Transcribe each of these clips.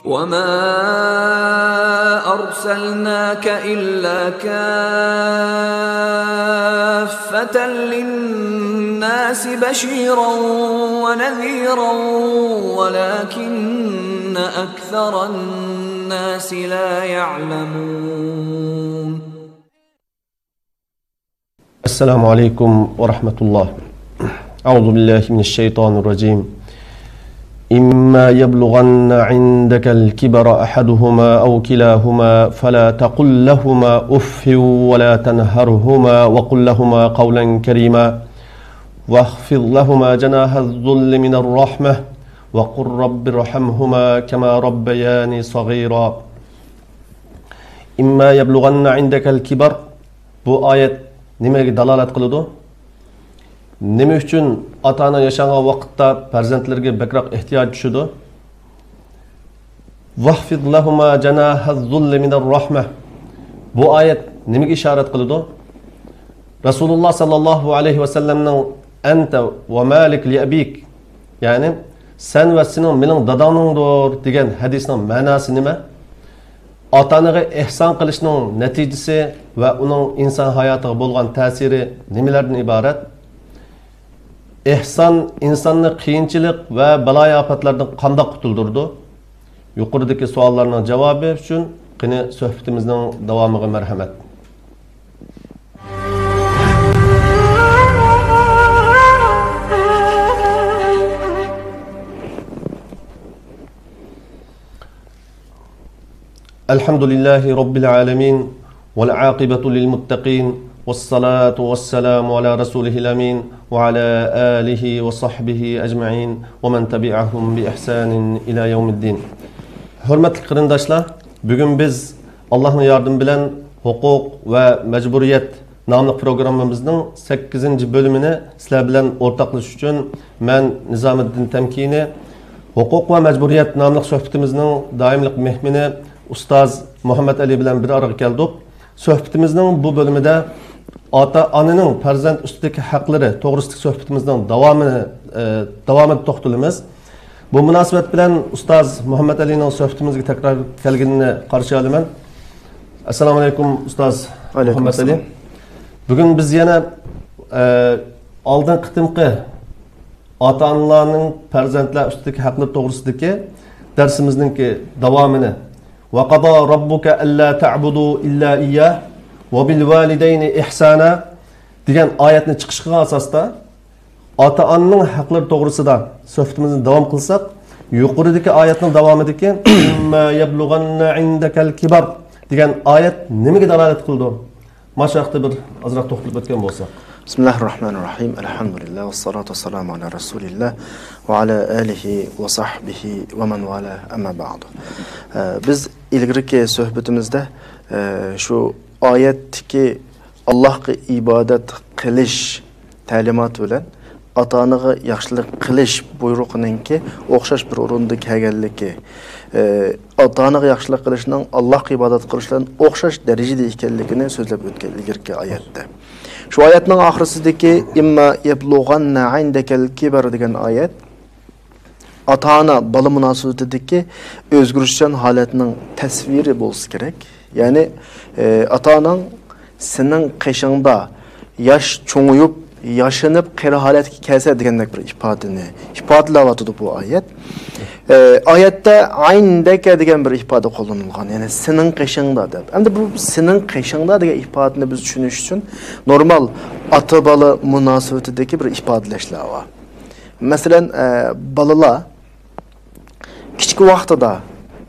وَمَا أَرْسَلْنَاكَ إِلَّا كَافَّةً لِلنَّاسِ بَشِيرًا وَنَذِيرًا وَلَكِنَّ أَكْثَرَ النَّاسِ لَا يَعْلَمُونَ. السلام عليكم ورحمة الله. أعوذ بالله من الشيطان الرجيم. إما يبلغن عندك الكبر أحدهما أو كلاهما فلا تقل لهما أف ولا تنهرهما وقل لهما قولا كريما واخفض لهما جناح الذل من الرحمة وقل رب ارحمهما كما ربياني صغيرا. إما يبلغن عندك الكبر. Bu ayet nimaga dalolat qiladi? Nima uchun ota-ona yashagan vaqtda farzandlarga bakroq ehtiyoj tushadi? Wahfid lahuma janahaz-zull minar-rahmah. Bu oyat nimaga ishorat qiladi? Rasululloh sallallohu alayhi va sallamning anta va malik li abik, ya'ni sen va sening mening dadoningdir degan hadisning ma'nosi nima? Ota-onaga ihson qilishning natijasi va uning inson hayotiga bo'lgan ta'siri nimalardan iborat? Ihson insonni qiyinchilik va balo-ofatlardan qanday qutuldirdi? Yuqoridagi savollarning javobi uchun qani suhbatimizning davomiga marhamat. Alhamdulillahi rabbil alamin wal aqibatu lil muttaqin. والصلاة والسلام على رسوله الأمين وعلى آله وصحبه أجمعين ومن تبعهم بإحسان إلى يوم الدين. Hürmetli qarindoshlar, bugun biz Allohning yordami bilan huquq va majburiyat nomli programmamizning 8-bölümini sizlar bilan o'rtoqlashish uchun men Nizomiddin Tamkini huquq va majburiyat nomli suhbatimizning doimlik mehmoni ustoz Muhammad Ali bilan bir araya keldik. Suhbatimizning bu bölümida ota-onaning farzand ustidagi haqlari to'g'risidagi suhbatimizning davomida to'xtalamiz. Bu munosabat bilan ustoz Muhammad Alining suhbatimizga takror kelganini qarshi olaman. Assalomu alaykum ustoz Muhammad Ali. Bugun biz yana oldin qitimqi ota-onalarning farzandlar ustidagi haqlari to'g'risidagi darsimizning davomini va qada robbuka alla ta'budu illa iyyah va bil validayni ihsana degan oyatni chiqish qilgan asosda ota-onaning haqlari to'g'risida suhbatimizni davom qilsak, yuqoridagi oyatning davomidagi imma yablughanna indakal kibar degan oyat nimaga dalolat qildi? Mashaqda bir ozroq to'xtalib o'tgan bo'lsak. Bismillahirrahmanirrahim. Alhamdulillah va salatu vassalamu ala rasulillah va ala alihi va sahbihi va man vala amma ba'du. Biz ilgirki suhbatimizda shu oyatdagi Allohga ibodat qilish ta'limoti bilan ota-onaga yaxshilik qilish buyrug'ininki o'xshash bir o'rinda kelganligi, ota-onaga yaxshilik qilishning Allohga ibodat qilishdan o'xshash darajada ekanligini so'zlab o'tgan ilgirki oyatda. Shu oyatning oxirisidagi imma yablughanna indakal kibar degan oyat ota-ona bola munosabatidagi o'zgarishchan holatning tasviri bo'lsa kerak. Ya'ni ota-onang sening qishingda yosh cho'nguyib, yashinib qari holatga kelsa degandek bir ifodalayotdi bu oyat. Oyatda ayndaka degan bir ifoda qo'llanilgan. Ya'ni sening qishingda deb. Endi bu sening qishingda degan ifodani biz tushunish uchun normal ota-bola munosabatidagi bir ifodalashlar bor. Masalan, bolalar kichik vaqtida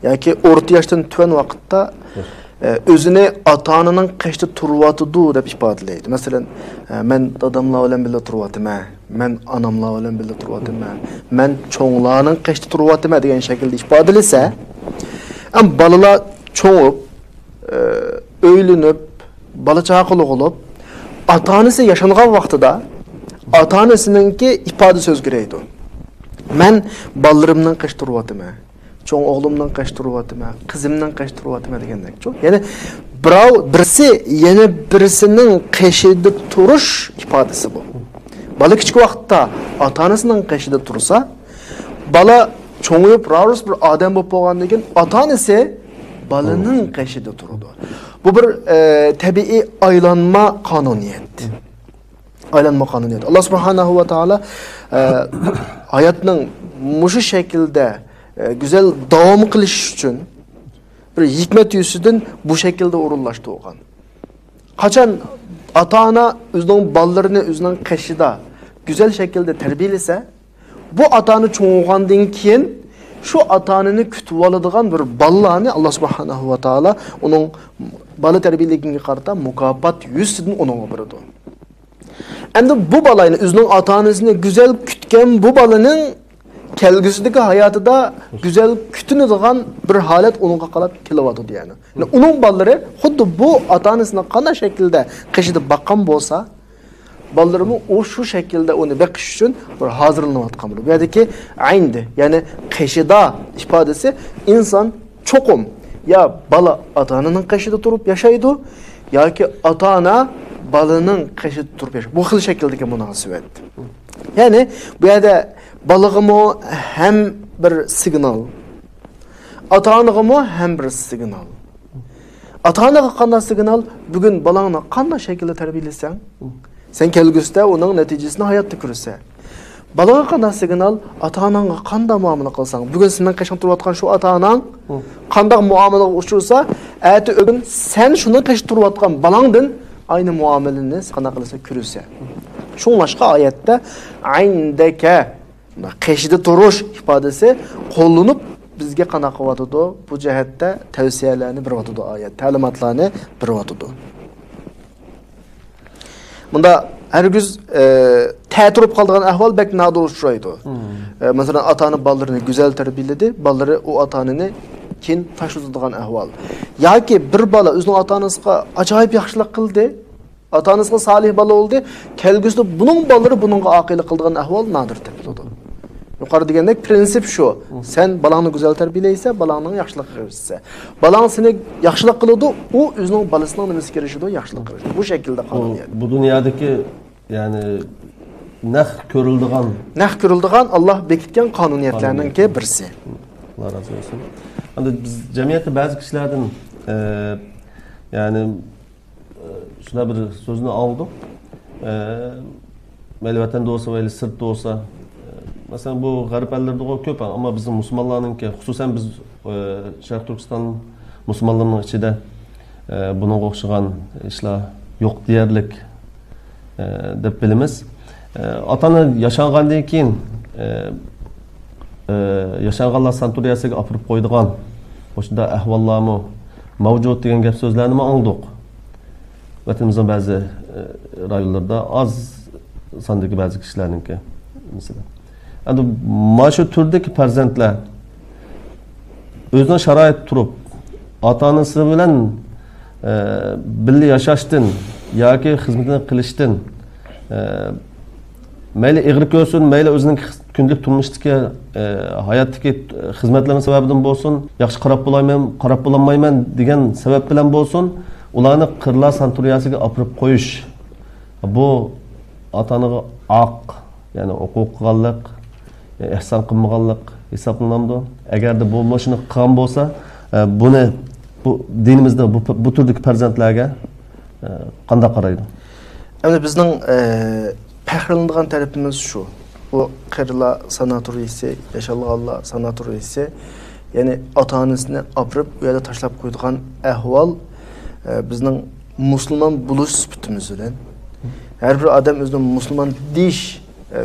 yoki o'rta yoshdan tuvan vaqtda o'zini ota-onaning qishda turyotdi deb ifodalaydi. Masalan, men dadamlar bilan birga turyapman, men onamlar bilan birga turyapman, men cho'nglarning qishda turyapman degan shaklda ifodalasa, ham bolalar cho'ngib, o'ylanib, bola chaqaloq bo'lib, ota-onasi yashagan vaqtida ota-onasininki ifoda so'z kerakdi. Men bolalarimning qishda turyapman. Çoğun oğlumdan kaçtırıvatıma, kızımdan kaçtırıvatıma degandek. Yani birisi yeni birisinin kaşıda turuş ifadesi bu. Bala küçük vaqtda ota-onasining qishida tursa, bala cho'ngib rarus bir odam bo'lib bo'lgandan keyin ota-onasi balaning qashida turadi. Bu bir tabiiy aylanma qonuniyat. Aylanma qonuniyat. Alloh subhanahu va taolo hayotning mushu shaklda güzel davom qilish uchun bir hikmat yusidan bu shaklda o'rinlashtirgan. Qachon ota-ona o'zining bolalarini o'zining qashida güzel shaklda tarbiyalasa, bu ota-ona cho'ng'andan keyin shu ota-onani kutib oladigan bir bolalarni Alloh subhanahu va taolo uning bola tarbiyaligiga qarata mukofot yusidan uningga beradi. Endi bu balani o'zining ota-onasini güzel kutgan bu balaning kelgusidagi hayotida güzel kutinadigan bir holat uningga qarab kelyapti yani. Uning bolalari xuddi bu ota-onasini qanday shaklda qishida baqqan bo'lsa, bolalarimi o shu shaklda uni baqish uchun bir hozirlanayotgan bo'ladi. Bu yerdagi ayndi, ya'ni qishida ifodasi inson cho'qim ya bola ota-onaning qishida turib yashaydi yoki ota-ona balaning qishida turib yashaydi. Bu xil shakldagi munosabat. Ya'ni bu yerda balığımı hem bir signal, ata-onagımı hem bir signal. Ata-onaga qanday signal? Bugün balağını qanday şekilde terbiyelesen, sen kelgüsde onun neticesini hayatta görürsen. Balağa qanday signal? Ata-onaga qanday muamele qilsang, bugün senden qachon turayotgan şu ata-onaң qanday muamelaga uchursa, erta ögün sen şundan qachon turayotgan balağından aynı muameleni qanday qilsa görürsen. Şunlaşqa ayette ayndeke qishida turish ifodasi qo'llanib bizga qanaqa qilyotdi? Bu jihatda tavsiyalarni beryotdi oyat, ta'limotlarni beryotdi. Bunda hargiz ta'tirib qolgan ahvol bek nadir uchraydi. Masalan, ota-ona bolalarini go'zal tarbiyaladi, bolalari u ota-onani keyin tashlaydigan ahvol. Yoki bir bola o'zining ota-onasiga ajoyib yaxshilik qildi, ota-onasiga solih bola bo'ldi, kelgusida buning bolalari buningga oqila qiladigan ahvol nadir topiladi. Yuqori degandek prinsip shu. Sen balangni go'zal tarbiyalaysan, balangning yaxshilik qilsa. Balang seni yaxshilik qiladi, u o'zining balasining nimasiga kirishidi, yaxshilik qiladi. Bu shaklda qonuniyat. Bu dunyodagi ya'ni naq ko'rildigan Alloh bekitgan qonuniyatlarning birisi. Alloh razı olsun. Endi biz jamiyatda ba'zi kishilardan ya'ni shuna bir so'zni oldik. Mayli vatanda bo'lsa, mayli sirtda bo'lsa, masalan bu g'arb ellarda ko'p, ammo bizning musulmonlarningki, xususan biz Sharq Turkiston musulmonlarining ichida bunga o'xshagan ishlar yo'q deyarlik deb bilamiz. Ota-ona yashangandan keyin yashanganlar santuriyasiga olib qo'ydigan o'shunda ahvollarmi mavjud degan gap so'zlarni angladik. Vatanimizning ba'zi rayonlarda az sondagi ba'zi kishilarningki masalan. Endi mana shu turdagi farzandlar o'zining sharoit turib, ota-onasi bilan birga yashashdan yoki xizmatini qilishdan mayli ig'ri ko'rsin, mayli o'zining kundalik turmushdagi hayotdagi xizmatlarining sababidan bo'lsin, yaxshi qarab bo'lolmayman degan sabab bilan bo'lsin, ularni qirlar santuriyasiga olib qo'yish. Bu ota-onaga aq, ya'ni huquq qilganlik, ihson qilmaganlik hisoblanadi. Agarda bu shuni qilgan bo'lsa, buni bu dinimizda bu turdagi farzandlarga qanday qaraydi? Endi bizning faxrlanadigan tarafimiz shu. Bu qirla sanatoriyasi, yashalganlar sanatoriyasi, ya'ni ota-onasini olib u yerda tashlab qo'ydigan ahvol bizning musulmon bo'lish sifatimiz bilan, har bir odam o'zining musulmon deyish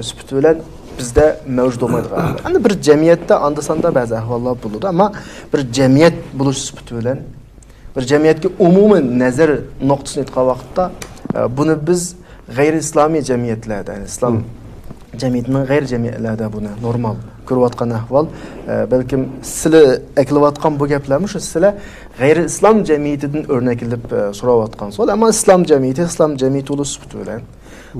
sifati bilan bizda mavjud bo'lmaydigan. Endi bir jamiyatda anda-sanda ba'zi ahvollar bo'ladi, ammo bir jamiyat bo'lish sifati bilan, bir jamiyatga umumiy nazar nuqtasini aytgan vaqtda buni biz g'ayri-islomiy jamiyatlarda, ya'ni islom jamiyatining g'ayri jamiyatlarida buni normal ko'rayotgan ahvol, balkim sizlar aytayotgan bu gaplarmi shu sizlar g'ayri-islom jamiyatidan o'rnak olib so'rayotgan savol, ammo islom jamiyati bo'lish sifati bilan,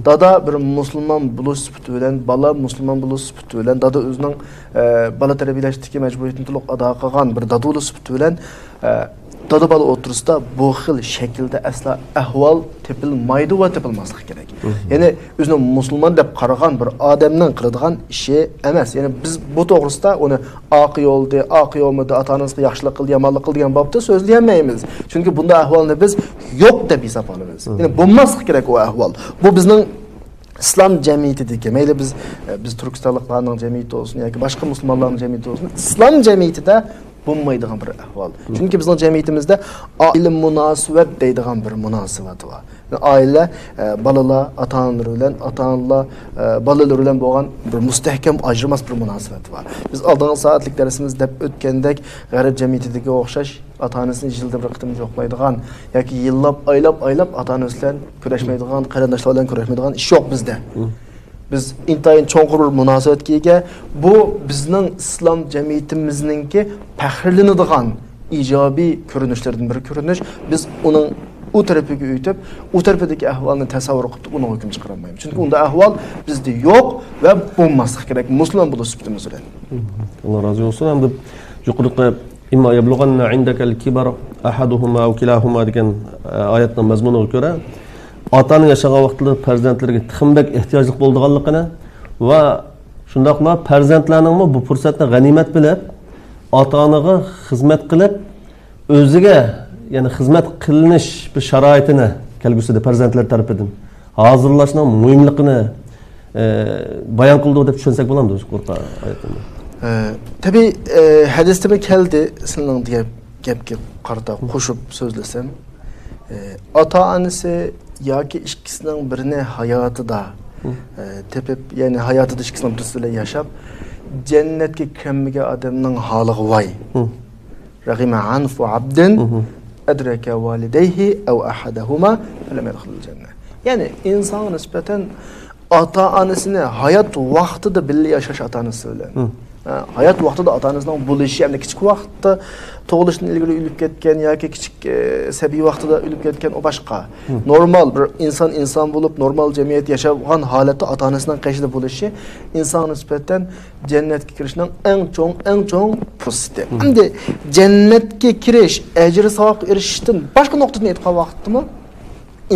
dada bir musulmon bo'lish sifati bilan, bola musulmon bo'lish sifati bilan, dada o'zining bola tarbiyalashdagi majburiyatini to'liq ado qilgan bir dada bo'lish sifati bilan dada bola o'tirsida bu xil shaklda asla ahvol tepilmaydi va tepilmasligi kerak. Ya'ni o'zini musulmon deb qaragan bir odamning qiladigan ishi emas. Ya'ni biz bu to'g'risida uni oq yo'lda, oq yo'lmida ota-onasiga yaxshilik qildi, yomonlik qildi degan bobda so'zlayolmaymiz. Chunki bunday ahvolni biz yo'q deb hisoblaymiz. Ya'ni bo'lmasligi kerak o ahvol. Bu bizning İslam cemiyetideki, mayli biz Türkistanlıklarning cemiyeti olsun yoki boshqa musulmonlarning cemiyeti olsun, İslam cemiyetida bo'lmaydigan bir ahvol. Chunki bizning cemiyetimizda oila munosabat deydigan bir munosabat bor. Oila balalar ota-onalar bilan, ota-onalar balalar bilan bo'lgan bir mustahkam ajramas bir munosabat bor. Biz oldingi soatlik darsimizda deb o'tgandek g'arb jamiyatidagi o'xshash ota-onasini yilda bir qitim yo'qlaydigan yoki yillab, oylab ota-onasi bilan kurashmaydigan, qarindoshlar bilan kurashmaydigan ish yo'q bizda. Biz intayin cho'nqur bir munosabatga ega. Bu bizning islom jamiyatimizningki faxrlanadigan ijobiy ko'rinishlardan bir ko'rinish. Biz uning u tarafiga o'tib, u tarafdagi ahvolni tasavvur qilib, uni hukm chiqara olmaymiz. Chunki unda ahvol bizda yo'q va bo'lmasligi kerak musulmon bo'lish sifatimiz bilan. Alloh rozi bo'lsin. Hamda yuqoriqi imma yablughanna indakal kibar ahaduhuma aw kilahuma degan oyatning mazmuniga ko'ra otaning yashagan vaqtida farzandlarga tixinbek ehtiyojli bo'lganligini va shundaqla farzandlarning bu fursatni g'animat bilib ota-onaga xizmat qilib o'ziga ya'ni xizmat qilinish bir sharoitini kelgusida farzandlar tarafidan hozirlashning muhimligini bayon qildi deb tushunsak bo'ladimi o'sha Qur'on oyatini? Tabii hadisda keldi sizning gapga qarata qo'shib so'zlasam, ota-onasi yoki ikkisining birini hayotida tepib, ya'ni hayotida ikkisining birisi bilan yashab, jannatga kirmagan odamning holiga voy. Raghima anfu abdin adraka walidayhi aw ahadahuma falam yadkhulul janna. Ya'ni inson nisbatan ota-onasini hayot vaqtida birga yashash ota-onasi bilan hayat vaqtida ota-onasining bo'lishi, ya'ni kichik vaqtda tug'ilishdan ilgari o'lib ketgan yoki kichik sabiy vaqtida o'lib ketgan o boshqa. Normal bir inson bo'lib, normal jamiyat yashagan holatda ota-onasining qayshida bo'lishi inson nisbatan jannatga kirishning eng cho'ng fursati. Endi jannatga kirish, ajr savob erishishdan boshqa nuqtadan aytgan vaqtdimi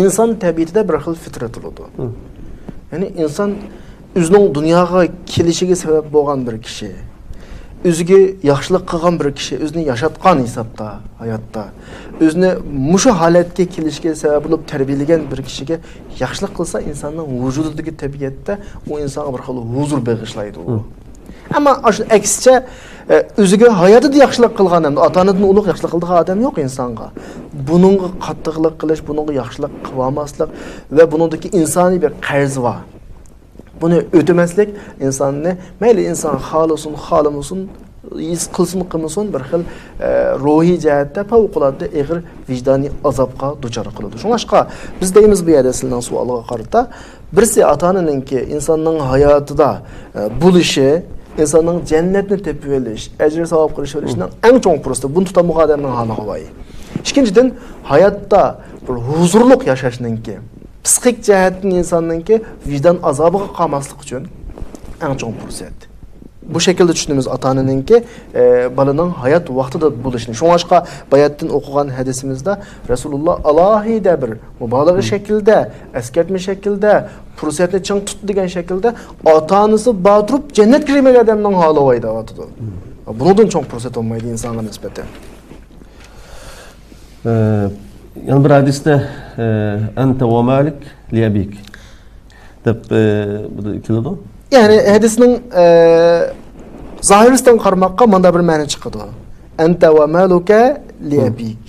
inson tabiatida bir xil fitrat bo'ladi. Ya'ni inson o'zining dunyoga kelishiga sabab bo'lgan bir kishi, o'ziga yaxshilik qilgan bir kishi, o'zini yashatgan hisobda hayotda, o'zini mushu holatga kelishiga sabab bo'lib tarbiyalagan bir kishiga yaxshilik qilsa, insonning vujudidagi tabiatda u insonga bir xil huzur bag'ishlaydi u. Ammo shu aksicha o'ziga hayotida yaxshilik qilgan ham, ota-onadan ulug' yaxshilik qilgan odam yo'q insonga. Buningga qattiqlik qilish, buningga yaxshilik qilmaslik va buningdagi insoniy bir qarz bor. Bunu ödemaslik insonni mayli inson xohlasin, qilsin qilmasin bir xil ruhiy jihatda favqulodda og'ir vijdoniy azobga duchor qiladi. Shunga biz deymiz bu yerda sizning savoliga qarata, birisi ota-onaninki insonning hayotida bo'lishi, insonning jannatni tepib olish, ajr savob qilish olishning eng cho'ng fursati. Buni tutamagan odamning holiga voy. Ikkinchidan, hayotda bir huzurliq yashashninki psixik jihatdan insonningki vijdon azobiga qolmaslik uchun eng cho'ng fursat. Bu shaklda tushunamiz ota-onaninki balaning hayot vaqtida bo'lishini. Shunga bayatdan o'qigan hadisimizda Rasululloh alohida bir mubolag'a shaklda, askartma shaklda fursatni ching tut degan shaklda ota-onasi botirib jannat kirmagan odamning holi voy deyotdi. Bundan cho'ng fursat olmaydi insonga nisbatan. Yani bir hadiste ente ve malik li abik deb keladi. Yani hadisning zahirisidan qaramoqqa manda bir ma'no chiqadi. Ente ve maluka li abik.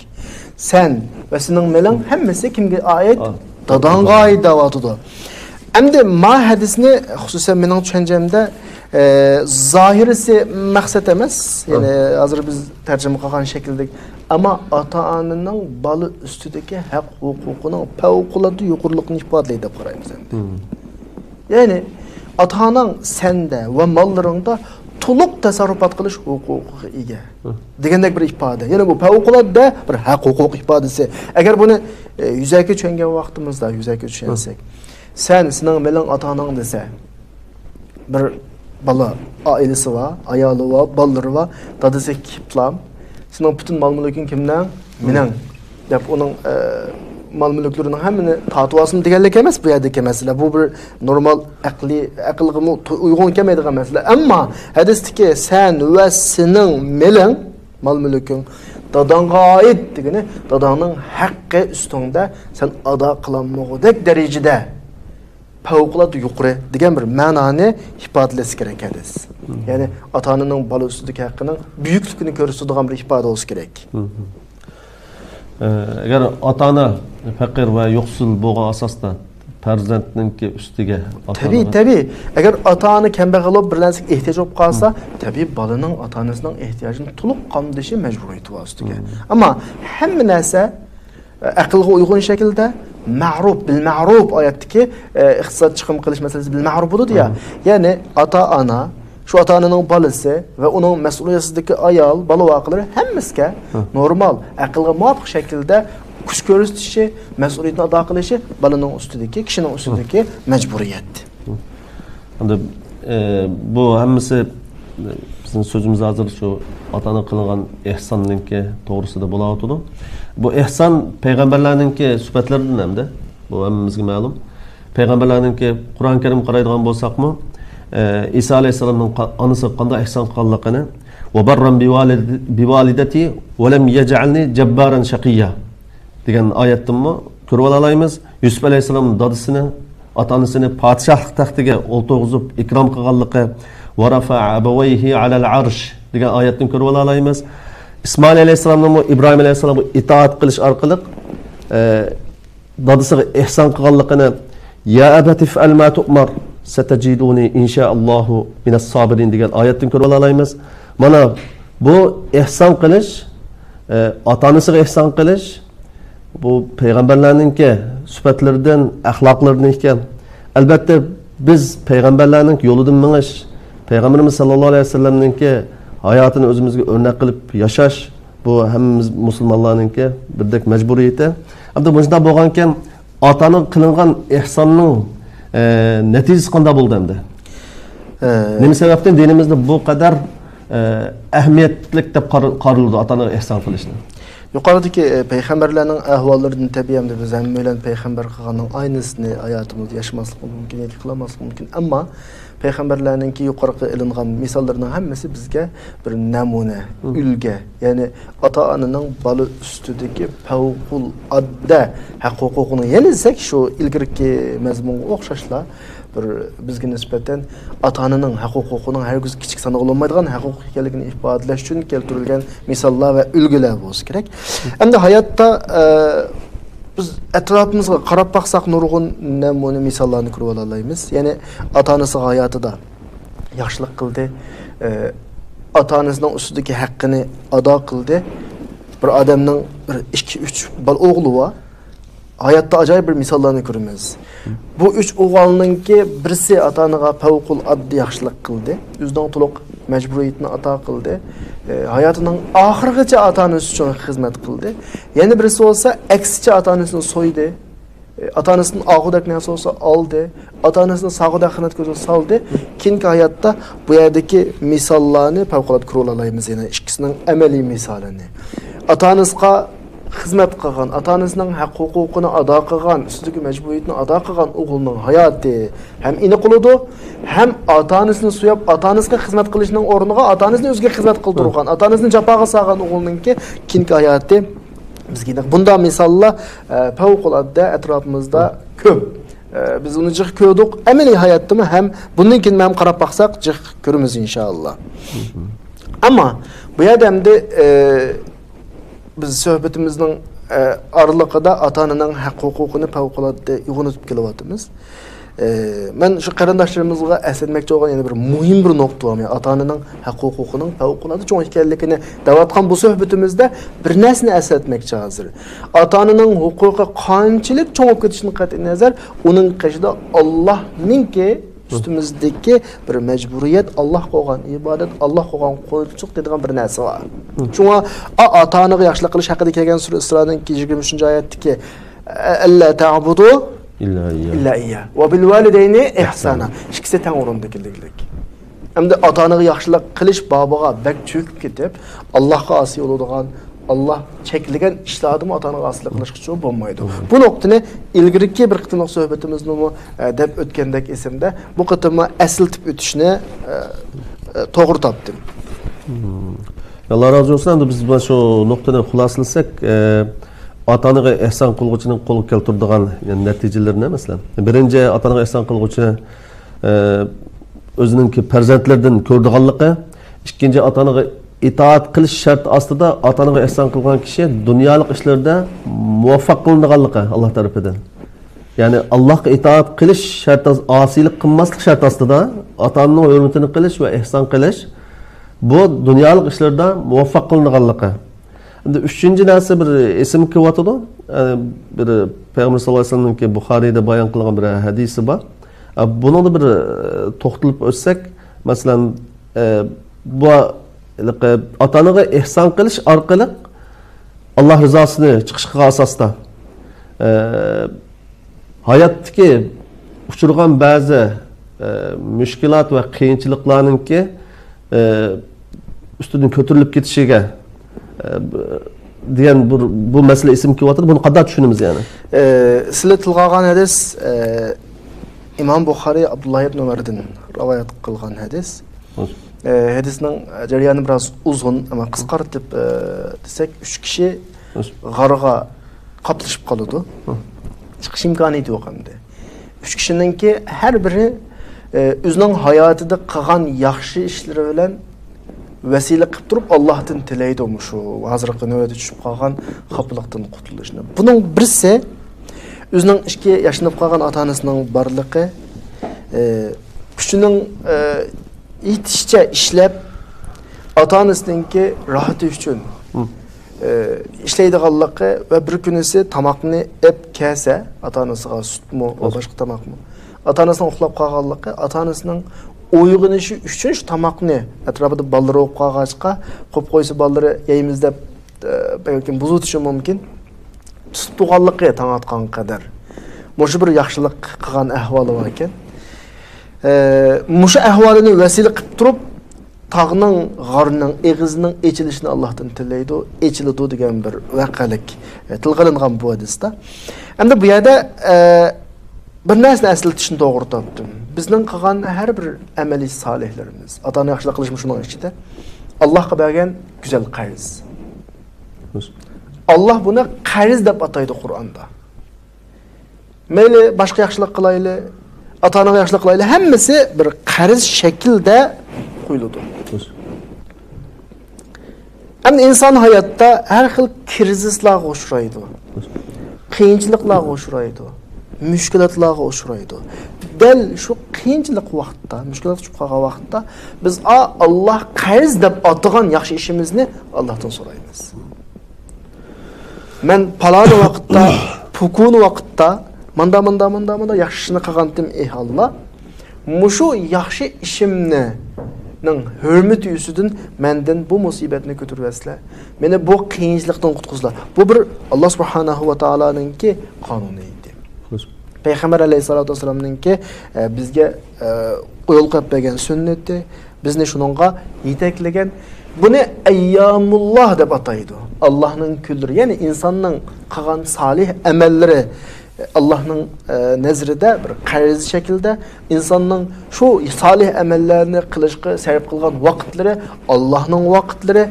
Sen ve sening maling hammasi kimga oid? Dadanga oid deyotdi. Endi ma hadisni xususan mening tushunjamda zahirisi maqsad emas. Yani hozir biz tarjima qilgan shaklda ama ota-onaning bola ustidagi haq huquqining favqulodda yuqoriligini ifodalaydi deb qaraymiz endi. Ya'ni ota-onang senda va mollaringda to'liq tasarrufat qilish huquqiga ega degandek bir ifoda. Ya'ni bu favqulodda bir haq huquq ifodasi. Agar buni yuzaki tushungan vaqtimizda yuzaki tushunsak, sening bilan ota-onang desa, bir bola oilasi va ayoli va bolalari va dadasi kiplam sening bütün mal-mulkin kimdan? Menen dep onun mal mülklerinin hemini tatuvasını deganlik emas bu yerdeki mesele. Bu bir normal aqlga uygun kelmaydigan mesele. Amma hadisdeki sen ve senin melin mal mülkün dadanga ait degeni dadanın haqqı üstünde sen ada kılanmagıdek derecede favqulodda yuqori degan bir ma'noni ifodalash kerak hadis. Ya'ni ota-onaning bola ustidagi haqqining buyukligini ko'rsatadigan bir ifoda bo'lsa kerak. Agar ota-ona faqir va yo'qsul bo'lgan asosda farzandninki ustiga tabii. Agar ota-ona kambag'al bo'lib bir narsaga ehtiyoj bo'lib qolsa, tabii bolaning ota-onasining ehtiyojini to'liq qondishi majburiyati bor ustiga. Ammo hamma narsa aqlga uygun şekilde ma'ruf bil ma'ruf oyatdagi iqtisod chiqim qilish masalasi bil ma'ruf bo'ladi ya. Ya'ni ota-ona, şu ota-onaning bolasi va uning mas'uliyatsizligi ayol, bola voqilari hammasiga normal, aqlga muvofiq shaklda kuch ko'rsatishi, mas'uliyatni ado qilishi bolaning ustidagi, kishining ustidagi majburiyat. Endi bu hammasi bizim sözümüz hazır şu ota-ona qilgan ihsonninki to'g'risida bo'layotdi. Bu ihson payg'ambarlarninki sifatlaridan hamda bu hammamizga ma'lum. Payg'ambarlarninki Qur'on Karim qaraydigan bo'lsaqmi, İsa alayhisolamning onasi qanday ihson qilganligini va barran bi validati va lam yaj'alni jabbaran shaqiyya degan oyatdanmi ko'rib olaymiz. Yusuf alayhisolamning dadisini, ota-onasini podshohlik taxtiga o'ltirg'izib ikrom qilganligi va rafa'a abawayhi 'alal 'arsh degan oyatdan ko'rib olaymiz. İsmail alayhisolamning İbrahim alayhisolamga itoat qilish orqali dadisiga ihson qilganligini ya abati fa'al ma tu'mar satajiduni inshaallohu minas sabirin degan oyatdan ko'rib olaymiz. Mana bu ihson qilish, ota-onasiga ihson qilish bu payg'ambarlarningki sifatlaridan, axloqlaridan ekan. Albatta biz payg'ambarlarning yo'lidan mingish, Peygamberimiz sallallohu alayhi vasallamninki hayatını özümüzge örnek kılıp yaşaş bu hemmimiz Müslümanlarınki birdek mecburiyeti. Ama bundan boğanken atanın kılıngan ihsanının neticesi qanday bo'ldi endi? Nima sababdan dinimizde bu kadar ehemmiyetlik deb qaraldı atana ihson qilishni? Yuqoridagi payg'ambarlarning ahvollaridan tabiiy hamda biz ham bilan payg'ambar qilganning aynısını hayotimizni yashamaslik mumkin yoki qilmaslik mumkin. Ammo payg'ambarlarningki yuqoriga ilingan misollarning hammasi bizga bir namuna, ulga, ya'ni ota-onaning bola ustidagi favqul adda huquqini yenilsak shu ilgirki mazmunga o'xshashlar bir bizga nisbatan ota-onaning huquqining hargiz kichik sanalmaydigan huquq ekanligini ifodalash uchun keltirilgan misollar va ulgular bo'lsa kerak. Endi hayotda biz etrafımızga qarab baqsaq nurg'un namuna misollarni ko'rib olamiz. Ya'ni ota-onasi hayotida yaxshilik qildi, ota-onasining ustidagi haqqini ado qildi. Bir odamning 2-3 bal o'g'li bor. Hayotda ajoyib bir misollarni ko'ramiz. Bu 3 o'g'ilninki birisi ota-onaga favqul addi yaxshilik qildi, o'zining to'liq majburiyatini ado qildi. Hayotining oxirigacha ota-onasi uchun xizmat qildi. Yana birisi bo'lsa aksicha ota-onasini so'ydi. Ota-onasining og'idak narsa bo'lsa oldi, ota-onasini sog'ida xizmat ko'zini soldi. Keyingi hayotda bu yerdagi misollarni favqulodda ko'ra olamiz, yana ikkisining amaliy misolini. Ota-onasiga xizmat qilgan, ota-onasining huquqini ado qilgan, ustidagi majburiyatni ado qilgan o'g'ilning hayoti ham ini qiladi, ham ota-onasini suyab, ota-onasiga xizmat qilishning o'rniga ota-onasini o'ziga xizmat qildirgan, ota-onasini jafoga solgan o'g'ilningki keyingi hayoti bizga bunday misollar favqulodda atrofimizda ko'p. Biz uni jiq ko'rdik. Amaliy hayotda ham bundan keyin ham qarab baqsaq jiq ko'ramiz inshaalloh. Ammo bu yerda hamda biz sohbetimizning aralig'ida ota-onaning huquqini favqulodda uyg'unib kelyapmiz. Men shu qarindoshlarimizga eslatmoqchi bo'lgan yana bir muhim bir nuqta var. Ota-onaning huquqining favqulodda cho'ng ekanligini davatgan bu sohbetimizda bir narsani eslatmoqchi hozir. Ota-onaning huquqi qanchalik cho'ng bo'lib ketishini qat'iy nazar, uning qishida Allohninki üstümüzdeki bir mecburiyet, Allah qo'ygan ibodat, Allah qo'ygan qo'ychilik dedigan bir narsa bor. Shunga ota-onaga yaxshilik qilish haqida kelgan sura Isroning 23-oyatdagi alla ta'budu illa iyya va bil validayni ihsana. Ikkisi teng o'rindagilik. Hamda ota-onaga yaxshilik qilish bobiga bak cho'kib ketib, Allohga asi bo'ladigan, Allah çekilgen işladımı atanı aslı kılışkıçı bulmaydı. Bu noktanı ilgiriki bir kıtımlık sohbetimizde dep ötkendek isimde bu kıtımı esiltip ötüşüne doğru taptım. Allah razı olsun. Endi biz bu şu noktadan xulaslasak, atanyga ehsan qilguvchining qo'lga keltiradigan natijalar ne mesela? Birinchi atanyga ehsan qilguvchi o'zining farzandlaridan ko'rdiganligi, ikkinchi atanyga itoat qilish shart ostida atanyga ehsan qilgan kishi dunyolik ishlarda muvaffaq qilinganligi Allah tarafidan. Yani Allah'a itaat qilish shart, osiylik qilmaslik shart ostida ataning hurmatini qilish va ehson qilish bu dunyolik ishlarda muvaffaq qilinganligi. Endi üçüncü narsa bir isim kıvatıdı. Bir Peygamber sallallahu aleyhi ve sellem'in Bukhari'de bayan kılgan bir hadisi var. Bunu da bir toxtulup ötsek, mesela bu atanıga ihsan qilish orqali Allah rızasını chiqishga asosda hayotdagi uchirgan ba'zi mushkulot va qiyinchiliklarninki ustidan ko'tarilib ketishiga diyen bu mesele isim ki vatanı bunu kadar düşünümüz yani. Sizle tılgagan hadis İmam Bukhari Abdullah ibn Ömer'den rivayet kılgan hadis. Hadisinin jaryanı biraz uzun ama kıskartıp desek 3 kişi garıga kaplaşıp kalıdı. Çıkış imkaniyeti yok hem de. 3 kişinin ki her biri özünün hayatıda kılgan yaxşı işleri bilen vesile qilib turib Allah'tan tileydi şu hazırlıkta növbete düşüp kalgan kapılıktan kurtuluşunu. Bunun birisi özünün 2 yaşınıp kalgan ata-anasının barlığı küçünün yetişçe işlep ata-anasınınki rahatı üçün işleydiğanlığı ve bir günüsü tamakını hep kese ata-anasıga süt mu o başka tamak mı ata-anasının uxlap kalganlığı ata-anasının uyg'onishi uchun shu tamoqni atrofida ballar o'qib qolg'achqa qo'yib qo'ysa ballari yeymiz deb balkim buzitishi mumkin. Tutib turganligi tong atgan qadar mushu bir yaxshilik qilgan ahvoli bor ekan. Mushu ahvolini vasila qilib turib tog'ning g'orning eg'izining echilishini Allohdan tilaydi, echiladi degan bir voqelik tilg'ilingan bu hadisda. Endi bu yerda bir narsani eslatishni to'g'ri topdim. Bizning qilgan har bir amaliy solihlarimiz, atani yaxshilik qilishmi shuning ichida Allohga bergan go'zal qarz. Allah buni qarz deb ataydi Qur'onda. Mayli boshqa yaxshilik qilayli, ataniga yaxshilik qilayli, hammasi bir qarz shaklda qo'yiladi. Ham inson hayotda har xil krizislarga uchraydi. Qiyinchiliklarga uchraydi. Müşkilatlarga uchraydi. Del şu qiyinchilik vaqtda, müşkilat chiqib qolgan vaqtda biz Allah qarz deb atgan yaxshi ishimizni Allohdan so'raymiz. Men palani vaqtda, pukun vaqtda manda yaxshi ishni qilgandim ey Allah. Mushu yaxshi ishimni ning hurmati ustidan mendan bu musibatni ko'tarasizlar. Meni bu qiyinchilikdan qutqizlar. Bu bir Allah subhanahu va taoloninki qonuni. Peygamber aleyhissalatu vesselam'nınki bizge yol qo'yib bergan sünneti, bizni shuningga yetaklagan. Buni ayyamulloh deb ataydi. Allohning kunlari, ya'ni insonning qilgan salih amallari Allohning nazarida bir qarz shaklda insonning shu salih amallarni qilishga sarf qilgan vaqtlari Allohning vaqtlari,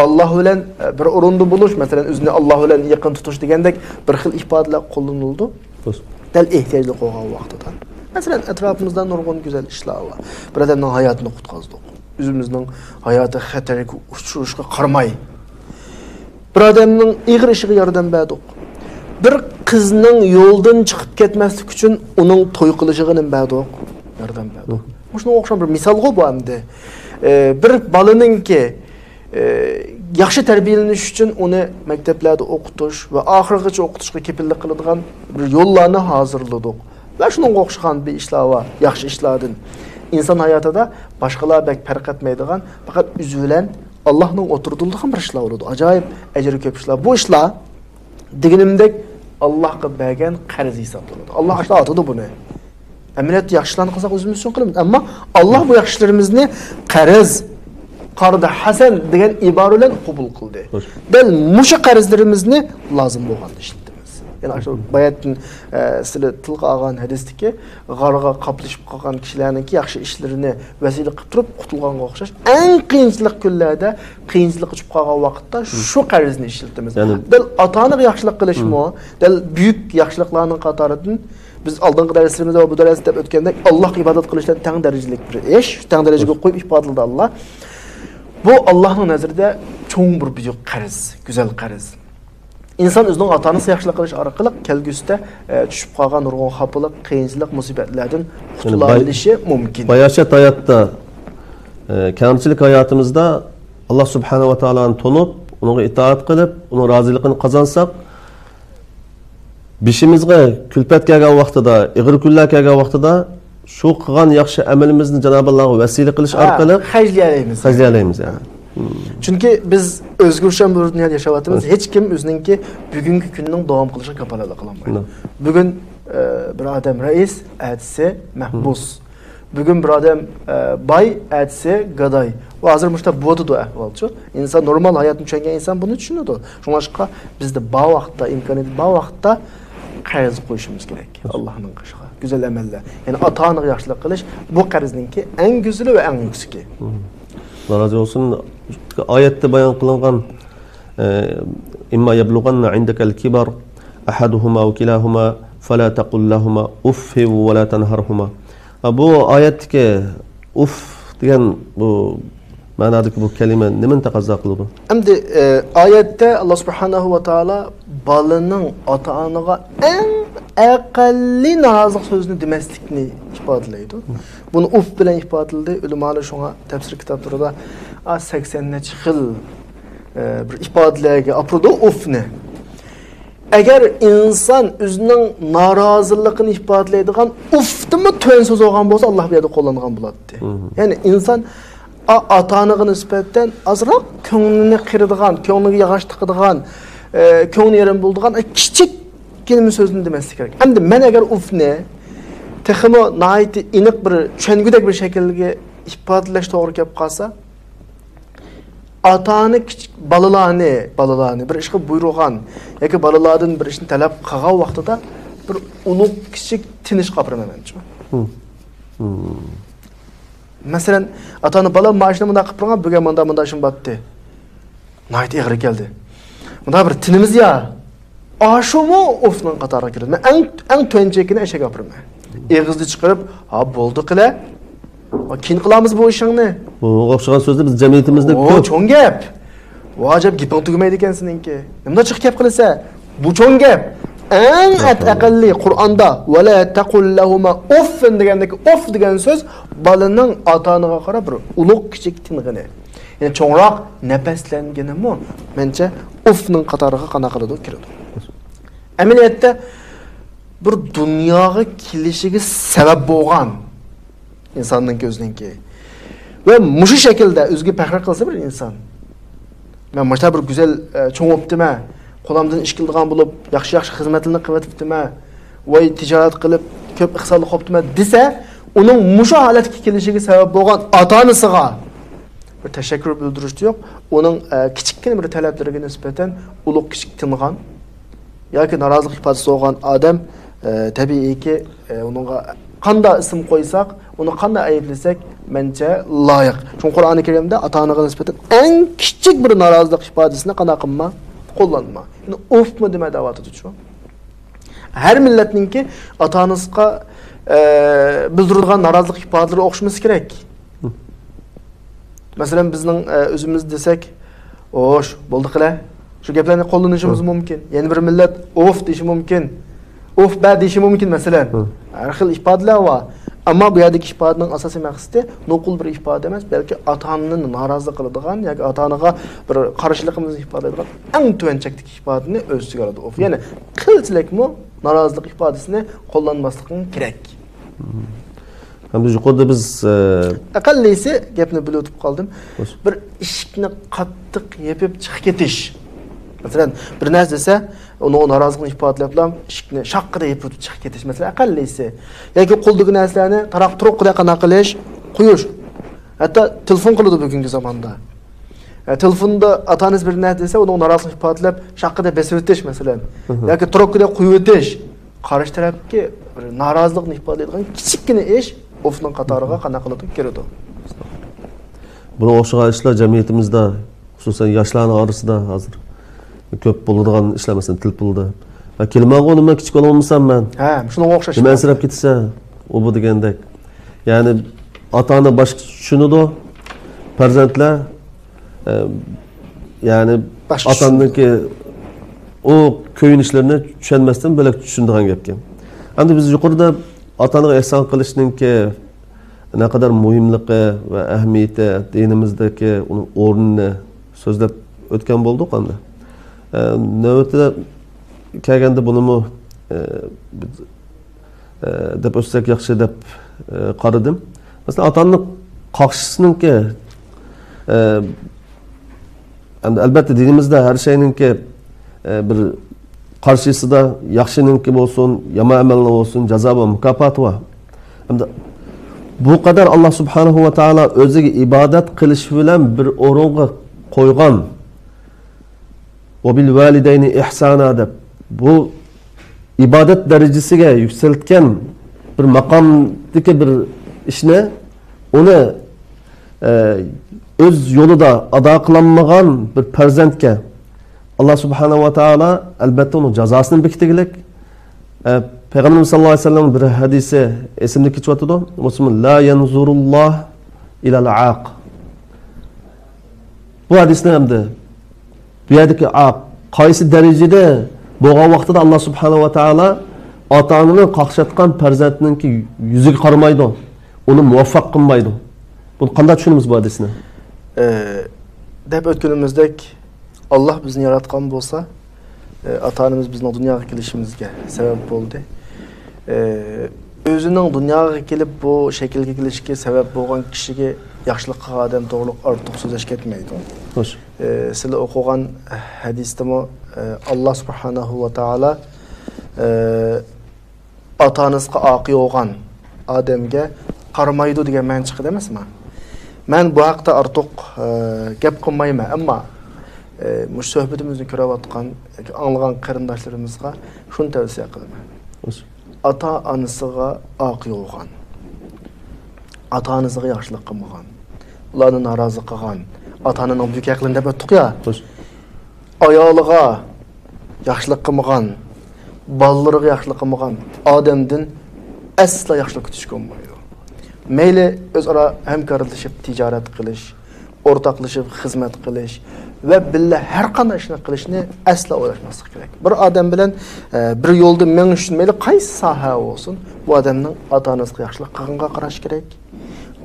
Allah bilan bir o'rinda bo'lish, masalan, o'zini Alloh bilan yaqin tutish degandek bir xil ifodalar qo'llanildi. Del ehtiyaclı qo'ygan vaqtida. Masalan, etrafımızda nurg'un güzel ishlar var. Bir adamning hayotini qutqazdik. O'zimizning hayoti xatarga uchrashga qaramay. Bir adamning ig'ir ishiga yordam berdik. Bir qizning yo'ldan chiqib ketmaslik uchun uning to'y qilishiga berdik. Yordam berdik. Shunga o'xshagan bir misolga bu endi. Bir balaninki yaxshi tarbiyalanish uchun uni maktablarda o'qitish va oxirigacha o'qitishga kepillik qiladigan bir yo'llarni hozirladik. Va shunga o'xshagan bir ishlar bor, yaxshi ishlardan. İnsan hayotida boshqalar bek farq etmaydigan, faqat o'zi bilan Allohning o'tirdirilgan bir ishlar bo'ladi. Ajoyib ajri ko'p ishlar. Bu ishlar deganimdek Allohga bergan qarz hisoblanadi. Alloh ashla atadi buni. Amaliyot yaxshilarni qilsak o'zimiz uchun qilamiz, ammo Alloh bu yaxshilarimizni qarz qarda hasan degan ibora bilan qabul qildi. Dal musha qarzlarimizni lozim bo'lganda ishlatamiz. Ya'ni shu bayatdan sizlar tilga olgan hadisdagi g'arga qaplashib qolgan kishilarning yaxshi ishlarini vasila qilib turib qutulganga o'xshash eng qiyinchilik kunlarda qiyinchilik uchib qolgan vaqtda shu qarzni ishlatamiz. Dal ota-onaga yaxshilik qilishmi, dal buyuk yaxshiliklarning qatoridan biz oldingi darslarimizda va bu darsda o'tganda Allohga ibodat qilishdan teng darajalik bir ish, teng darajaga qo'yib ifodaladi Alloh. Bu Allohning nazarida cho'ng bir buyuk qarz, go'zal qarz. İnsan o'zining ota-onasiga yaxshilik qilish orqali kelgusida tushib qolgan nurg'un xafalik, qiyinchilik, musibatlardan qutula olishi mumkin. Bayashat hayotda, kamchilik hayotimizda Alloh subhanahu va taoloni to'nib, unga itoat qilib, uning roziligini qozonsak, bishimizga kulpat kelgan vaqtida, ig'ir kunlar kelgan vaqtida shu qilgan yaxshi amalimizni Janob Allohga vasila qilish orqali xajlayamiz yani. Chunki biz o'zgarishgan bir dunyoda yashayapmiz. Hech kim o'zininki bugungi kunning davom qilishiga kafolatlik qilolmaydi. Bugun bir odam rais, atsi mahbus. Bugun bir odam boy, atsi gadoy. Va hozir mushta bo'didu ahvolchi. Inson normal hayotni tushungan inson buni tushunadi. Shunga bizda bu vaqtda imkoniyat, bu vaqtda qarz qo'yishimiz kerak. Allohning qishiga. Go'zal amallar. Ya'ni ota-onaga yaxshilik qilish bu qarzningki eng go'zali va eng yuksaki. Allah razı olsun. Ayette bayan kılınan imma yablughanna indakal kibar ahaduhuma ve kilahuma fala taqul lahuma uff ve la tanharhuma. Bu ayetki uff degan bu ma'nodagi bu kelime nimaga taqozo qiladi? Endi oyatda Alloh subhanahu va taolo bolaning ota-onaga eng aqalli nozik so'zni demaslikni ifodalaydi. Buni uf bilan ifodalaydi. Ulamolar shunga tafsir kitoblarida 80 necha xil bir ifodalarga apurdi ufni. Agar inson o'zining noroziligini ifodalaydigan ufdimi to'n so'z olgan bo'lsa, Alloh bu yerda qo'llangan bo'ladi. Ya'ni inson ota-onaga nisbatan azroq ko'nglini qiradigan, ko'ngliga yog'och tiqadigan, ko'ngli yarim bo'ladigan kichik kelime so'zni demaslik kerak. Endi men agar ufni texmo nihoyatda aniq bir tushungudek bir shaklga ifodalash to'g'ri kelib qolsa, ota-ona kichik balalarni bir ishga buyurgan yoki balalardan bir ishni talab qilgan vaqtida bir ulug' kichik tinish qopiramanchi. Masalan, ota-ona bola mashina bunda qilib turgan, bugun menda shun batdi. Nihoyat ig'ri keldi. Bunda bir tinimiz ya. Aşumu ofning qatoriga kiradi. Men eng to'nchekini eshaga gapiraman. Eg'izni chiqarib, "Ha, bo'ldi qila. Keyin qilamiz bu ishingni." Bu o'xshagan so'zni biz jamiyatimizda ko'p. Cho'ng gap. Vojib gaping tugamaydi ekan seninki. Nimda chiqib gap qilsa, bu cho'ng gap. Eng aqalli Qur'onda "Va la taqul lahuma uff" degandagi uff degan so'z bolaning ota-onaga qarab bir ulug' kichik ting'ini. Ya'ni cho'ngroq nafaslanganimi? Mencha uffning qatoriga qana qiladi, kiradi. Amaliyotda bir dunyoga kelishiga sabab bo'lgan insonning ko'zininki va mushu shaklda o'ziga faxr qilsa bir inson. Men mana bir go'zal cho'ng o'pdima, qo'limdan ish qiladigan bo'lib, yaxshi xizmatlarni qilyaptimi, voy tijorat qilib ko'p iqtisodli qopdima desa, uning mushu holatga kelishiga sabab bo'lgan ota-onasiga bir tashakkur bildirish yo'q. Uning kichikkina bir talablariga nisbatan ulug' kichik tingan yoki norozilik ifodasi olgan odam tabiiyki uningga qanday ism qo'ysak, uni qanday ayblasak, mencha loyiq. Chunki Qur'oni Karimda ota-onaga nisbatan eng kichik bir norozilik ifodasini qanday qilma, qo'llanma. Ya'ni ufmi dema da'vatidir. Har millatningki ota-onasiga bildirilgan norozilik ifodalari o'xshamas kerak. Masalan, bizning o'zimiz desak, "O'sh, bo'ldi qila." Shu gaplarni qo'llanishimiz mumkin. Yana bir millat "of" deyishi mumkin. "Of ba" deyishi mumkin masalan. Har xil ifodalar bor. Ammo bu yerdagi ifodaning asosiy maqsadi nuqul bir ifoda emas, balki ota-onani norozi qiladigan yoki ota-onaga bir qarshiligimizni ifodalaydigan eng tuvanchakdagi ifodani o'z ichiga oladi. Of, ya'ni qilchilikmi norozilik ifodasini qo'llanmasliging kerak. Hamda yuqorida biz aqallisi gapni bilib o'tib qoldim. Bir ishni qattiq yepib chiqib ketish. Masalan, bir narsa desa, uni norozilikni ifodalab, ishni shaqqida yepib chiqib ketish. Masalan, aqallisi yoki qo'ldagi narsalarni taroq turuq qilib qana qilish, quyish. Hatta telefon qiladi bugungi zamonda. Telefonda atanız bir ne dese onun narazılık ifadelep şaqqıda besip öteş mesela. Yoki trokada qo'yib öteş. Qarshi tarafga narazılıkni ifodalagan kichikgina ish ofning qatoriga qana qiladi keladi. Buna o'xshagan ishlar jamiyatimizda, xususan yoshlarning orasida hozir ko'p bo'ladigan ishlar, masalan, telefonda. Va kelmagan nima kichik bo'lmasam men. Ha, shunga o'xshash. Nima sirab ketsa, u bu degandek. Ya'ni ota-ona boshqa tushunadi, farzandlar yani atanınki o köyün işlerini tushunmasdan bo'lak tushundigan gapga. Endi biz yuqorida atanaga ehson qilishninki ne kadar muhimligi va ahamiyati dinimizdagi uning o'rnini so'zlab o'tgan bo'ldik endi. Navbatda kelganda bunimi deb o'tsak yaxshi deb qaradim. Masalan, ataning qaqshisninki albatta dinimizde her şeyninki bir karşısında yaxşınınki olsun, yama amelli olsun, ceza ve mükafat var. Bu kadar Allah Subhanahu ve Taala özüge ibadet kılış bilen bir orunga koygan ve bil valideyni ihsana deb bu ibadet derecesiga yükseltken bir makamdaki bir işine onu öz yolida ada kılanmagan bir farzandga Allah Subhanahu wa Taala albatta onun cezasını beklegilik. Peygamberimiz sallallahu aleyhi ve sellem bir hadisi esimde keçiyotidu. Müslüman la yanzurullah ilal aq. Bu hadisni hamda bu yerdagi aq qaysi derecede bo'lgan vaqtida Allah Subhanahu wa Taala ota-onani qaqshatgan farzandninki yuziga qaramaydi. Uni muvaffaq qilmaydi. Bunu qanday tushunamiz bu hadisni? Deb o'tganimizdek Allah bizni yaratgan bo'lsa, ata-onamiz bizning dunyoga kelishimizga sabab bo'ldi. O'zining dunyoga kelib bu shaklga kelishga sabab bo'lgan kishiga yaxshilik qilgan odam to'g'riq ortiq so'zlash ketmaydi. Xo'sh. Sizlar o'qigan hadisdami Allah Subhanahu va Taala ota-onasiga oqi bo'lgan odamga qaramaydi degan ma'no chiqadi emasmi? Men bu haqda ortiq gap qilmayman, ammo mush suhbatimizni ko'rayotgan, anglagan qarindoshlarimizga shuni tavsiya qilaman. Ota-onasiga oqi bo'lgan, ota-onasiga yaxshilik qilmagan, ularni norozi qilgan, ota-onaning buyuk aqlini deb o'tdik ya. Ayoliga yaxshilik qilmagan, bolalariga yaxshilik qilmagan odamdan asla yaxshilik kutish bo'lmaydi. Meyli o'zaro hamkorlashib tijorat qilish, o'rtoqlashib xizmat qilish va billa har qanday ishni qilishni asla o'ylashmaslik kerak. Bir odam bilan bir yo'lda men uchun meyli qaysi soha bo'lsin, bu odamning ota-onasiga yaxshilik qilganga qarash kerak,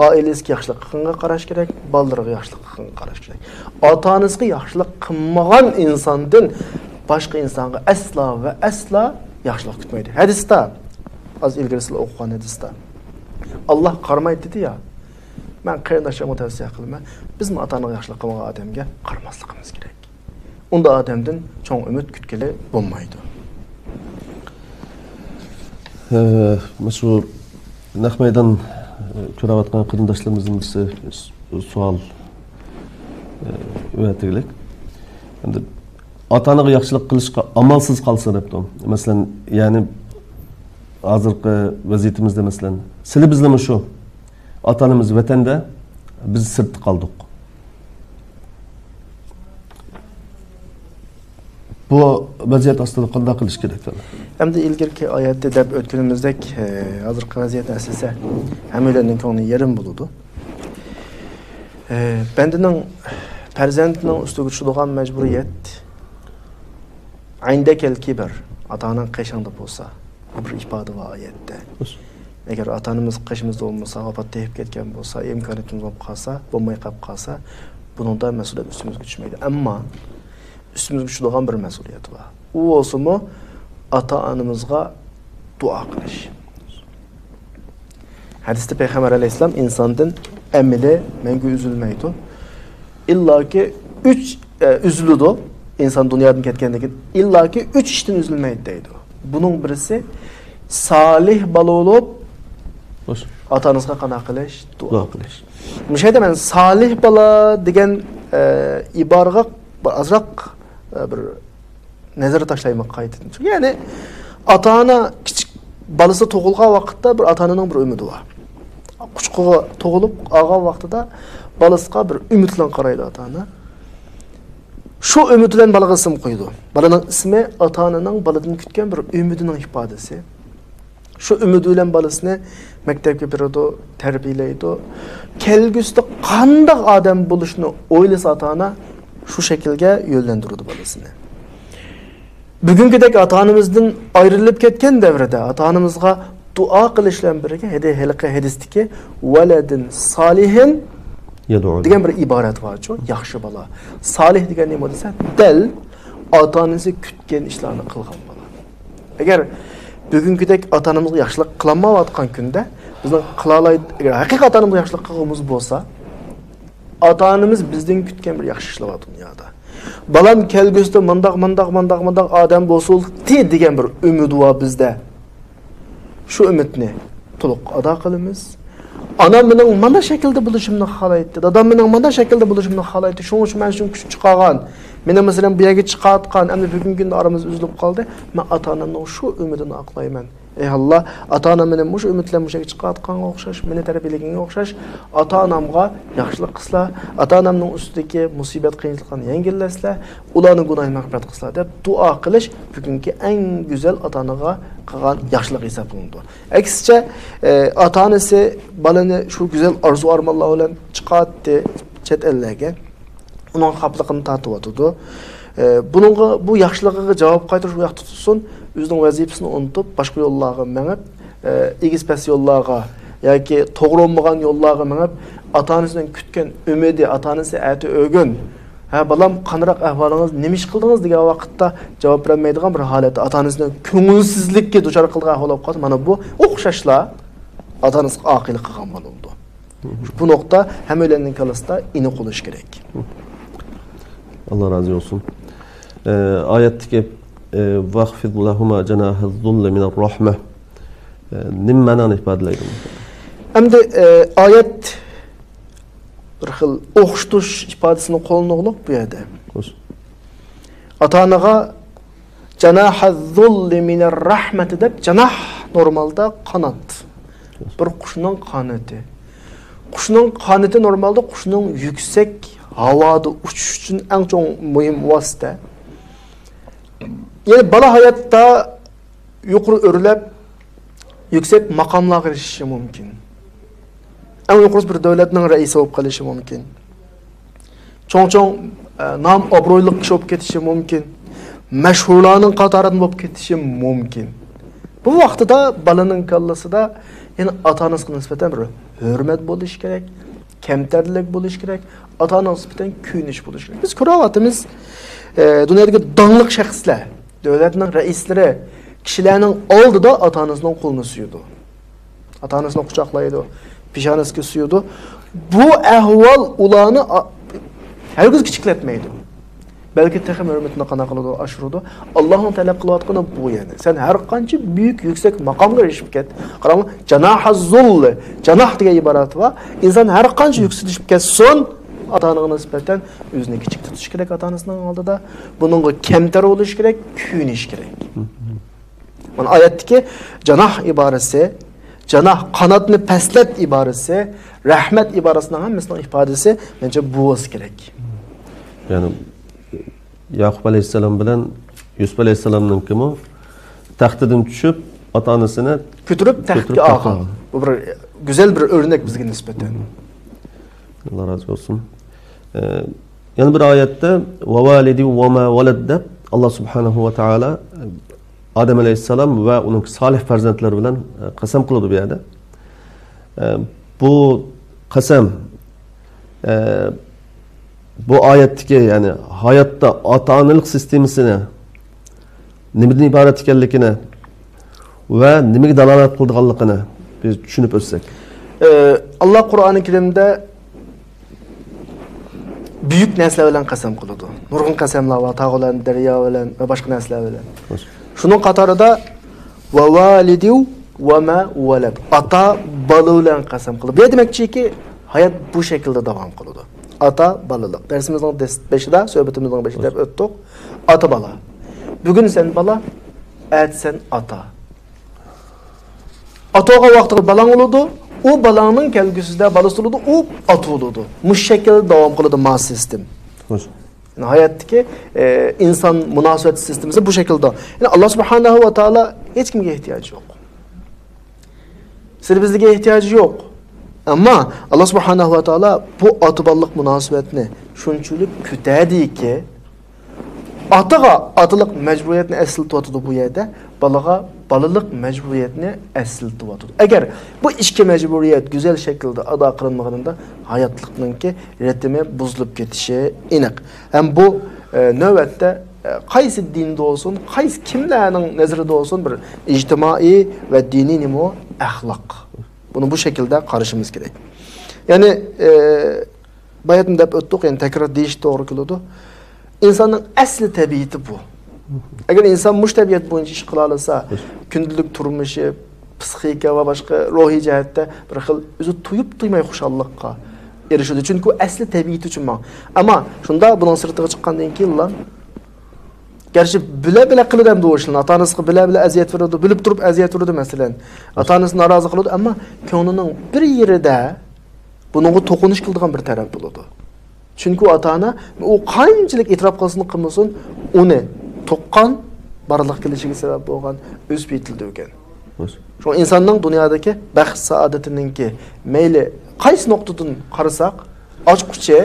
oilasiga yaxshilik qilganga qarash kerak, bolalariga yaxshilik qilganga qarash kerak. Ota-onasiga yaxshilik qilmagan insondan boshqa insonga asla va asla yaxshilik kutmaydi. Hadisda az ilgari sizlar o'qigan hadisda Allah qaramaydi dedi ya. Ben qarindoshlarga tavsiya qilaman, bizning ota-onaga yaxshilik qilmagan odamga qaramasligimiz kerak. Unda odamdan cho'ng umid kutgili bo'lmaydi. Shu naq maydon ko'rayotgan qarindoshlarimizning birisi savol o'rtatilak. Endi ota-onaga yaxshilik qilishga amalsiz qolsa debdi. Masalan, ya'ni hozirgi vaziyatimizda masalan, sizlar bizlarmi shu ota-onamiz vatanda, biz sirtda qoldik. Bu vaziyat ostida qanday qilish kerak? Hamda ilgirki oyatda deb o'tganimizdek, hozirgi vaziyatni aslasa hammalarning ko'ngli yarim bo'ladi. Bendining farzandining ustiga tushadigan majburiyat ayndakel kibar, ota-onaning qishingda bo'lsa, bu bir ifoda va oyatda. Eğer atanımız qishimizda olmasa, vafot etib ketgan bo'lsa, imkoniyatimiz bo'lib qolsa, bo'lmay qolib qolsa, bunun da mas'uliyat üstümüzga tushmaydi. Ammo üstümüzga tushadigan bir mas'uliyat var. U bo'lsa-mu ata-onamizga duo qilish. Hadisda Peygamber Aleyhisselam insondan amili menga üzülmeydi. İlla ki 3 üzülüdü. İnsan dunyodan ketgandan keyin illa ki 3 ishdan üzülmeydi deydi. Bunun birisi salih bola bo'lib Ota-onangizga qana qilish, Duo qilish. Bu şeyde men salih bala degan iboraga azroq bir nazar tashlayman qaytadan. Ya'ni ota-ona kichik balasi tug'ilgan vaqtda bir ota-onaning bir umidi bor. Quchqig'i tug'ilib olgan vaqtida balasiga bir umid bilan qaraydi ota-ona. Shu umid bilan balaga ism qo'ydi. Balaning ismi ota-onaning baladan kutgan bir umidining ifodasi. Shu umid bilan balasini maktabga beradi, tarbiyalaydi. Kelgusida qanday odam bo'lishni o'ylasa ota-ona shu shaklga yo'llantiradi balasini. Bugünkidek ota-onamizdan ayrilib ketgan davrda ota-onamizga duo qilishlar birga halqa hadisdagi valadin solihin degan bir iborat bor-ku, yaxshi bola. Solih degan nima desa, dal ota-onasi kutgan ishlarni qilgan bola. Agar bugünkidek ota-onamizga yaxshilik qilmayotgan kunda bizning qilalaydi, agar haqiqatan ota-onamizga yaxshilik qilganimiz bo'lsa, ota-onamiz bizdan kutgan bir yaxshi ishlar bor dunyoda. Balam kelgusida mandaq odam bo'lsin degan bir umid bor bizda. Shu umidni to'liq ado qilamiz. Onam mening mana shaklda bo'lishimni xohlaydi. Dadam mening mana shaklda bo'lishimni xohlaydi. Shuning uchun men shuni kuch chiqargan. Meni masalan bu yerga chiqartgan, endi bugungi kunda oramiz uzilib qoldi. Men ota-onamning shu umidini aqlayman. Ey Allah, ota-onam meni shu umid bilan bu yerga chiqartganga o'xshash, meni tarbiyalaganiga o'xshash, ota-onamga yaxshilik qilslar, ota-onamning ustidagi musibat qiyinchiliklarni yengillaslar, ularning gunohini mag'firat qilslar deb duo qilish bugungi eng go'zal ota-onaga qilgan yaxshilik hisoblanadi. Aksicha ota-onasi balani shu go'zal orzu-armonlar bilan chiqartdi chet ellarga, uning xafliqini tortib o'tdi. Bununla bu yaxshiligiga javob qaytarish u yoqda tutsin, o'zining vazifasini unutib, boshqa yo'llarga menib, egizpas yo'llarga yoki to'g'ri bo'lmagan yo'llarga menib, ota-onasidan kutgan umidi, ota-onasi aytib o'g'in, "Ha, balam, qanday ahvolingiz, nima ish qildingiz?" degan vaqtda javob bermaydigan bir holatda ota-onasidan ko'ngilsizlikka duchor qilgan ahvol bo'lib qoldi. Mana bu o'xshashlar ota-onasiga oqilik qilgan bo'ldi. Bu nuqta hammalarning kalasida iniq bo'lish kerak. Allah razı olsun. Ayetdeki vaqfid lahuma cenahaz-zulli minar-rahmeh nima ma'noni ifodalaydi? Endi oyat bir xil o'xshatish ifodasini qo'lga olib bu yerda. Ota-onaga cenahaz-zulli minar-rahmet deb janah normalda qanot. Bir qushning qanoti. Qushning qanoti normalda qushning yuksak havada uçuş için en çok mühim vasıta. Yani bala hayatta yukarı örülüp yüksek makamlara erişişi mümkün. En yukarı bir devletinin reisi olup kalışı mümkün. Çok nam obroyluk kişi olup ketişi mümkün. Meşhurlarının katarından olup ketişi mümkün. Bu vaxtıda balanın kallası da yani ata-onasiga nisbeten bir hürmet buluş gerek, kemterlik buluş gerek. Ota-ona nisbeten kuyunish bo'lishi kerak. Biz ko'ryapmiz, dunyodagi donliq shaxslar, davlatning raislari kishilarning oldida ota-onasining qo'lini suyadi. Ota-onasini quchoqlaydi, peshonasiga suyadi. Bu ahvol ularni hargiz kichiklatmaydi. Balki texim hurmatini qana qiladi, oshiradi. Allohning talab qilayotgani bu yana. Sen har qancha buyuk, yuksak maqomga erishib ket. Qarang, janahaz-zull, janah degan iborat va inson har qancha yuksalishib ketsin, ota-onaga nisbatan o'zini kichik tutish kerak ota-onasining oldida. Buningga kamtar bo'lish kerak, kuyinish kerak. Mana oyatdagi janah iborasi, janah qanotni pastlat iborasi, rahmat iborasining hammasining ifodasi menimcha bu bo'lsa kerak. Ya'ni Yaqub alayhissalom bilan Yusuf alayhissalomning kimi taxtidan tushib ota-onasini ko'tarib taxtga olgan. Bu bir go'zal bir o'rnak bizga nisbatan. Allah razı olsun. Yani bir ayette ve validi ve ma veled deb Allah subhanahu ve taala Adem aleyhisselam ve onun salih farzandlari bilan qasam qiladi bu yerda. Bu qasam bu oyatdagi yani hayotda ota-onalik sistemasini nimadan iborat ekanligini va nimaga dalolat qilganligini biz tushunib o'tsak. Allah Qur'oni Karimda büyük nesler bilan qasam qiladi. Nurg'un qasamlar va tog'lar, daryo bilan va boshqa narsalar bilan. Şunun qatorida va validiu va ma walad. Ata bola bilan qasam qilib. Bu demakchiki, hayot bu shaklda davom qiladi. Ata balalık. Dersimizin 5'ida, söhbetimizin 5'ida deb o'tdik. Ata bala. Bugun sen bala, ertesi sen ata. Ataga vaqtida balang bo'ladi, u balangning kelgusida balasi bo'ladi, u ata bo'ladi. Bu shaklda davom qiladi ma sistem. Xo'sh. Yani hayotdagi inson munosabat sistemasi bu shaklda. Yani Alloh subhanahu va taolo hech kimga ehtiyoji yo'q. Siz bizga ehtiyoji yo'q. Ammo Alloh subhanahu va taolo bu ota-bolalik munosabatni shunchalik kutadiki, otaga otalik majburiyatni asıltıvatıdı bu yerda, balaga balalik majburiyatni asıltıvatıdı. Agar bu ikki majburiyat güzel şekilde ado qilinmaganida hayotlikninki ritmi buzilib ketishi aniq. Ham bu navbatda qaysi dinda olsun, qaysi kimlarning nazarida olsun bir ijtimoiy va diniy nimo axloq. Bunu bu şekilde qarashimiz kerak. Yani bayatım deb o'tdik, yani tekrar deyish to'g'ri keladi. İnsanın asli tabiati bu. Agar inson mush tabiat bo'yicha ish qila olsa, kundalik turmushi, psixika va boshqa ruhiy jihatda bir xil o'zi tuyib tuymay xushalliqqa erishadi. Chunki u asli tabiati uchun bor. Ammo shunda buning sirtiga chiqqandan keyin gerçi bile qiladi do'shini, ota-onasiga bile aziyat beradi, bilib turib aziyat beradi masalan. Ota-onasi norozi qiladi, ammo ko'nglining bir yerida buningga to'qinish qiladigan bir taraf bo'ladi. Çünkü ata-ona o qanchalik e'tirof qilsin qilmasin, uni to'qqan barliq kelishiga sabab bo'lgan o'z betildi ekan. Shu insonning dunyodagi baxt saodatiningki mayli qaysi nuqtadan qarasak, ochquchi,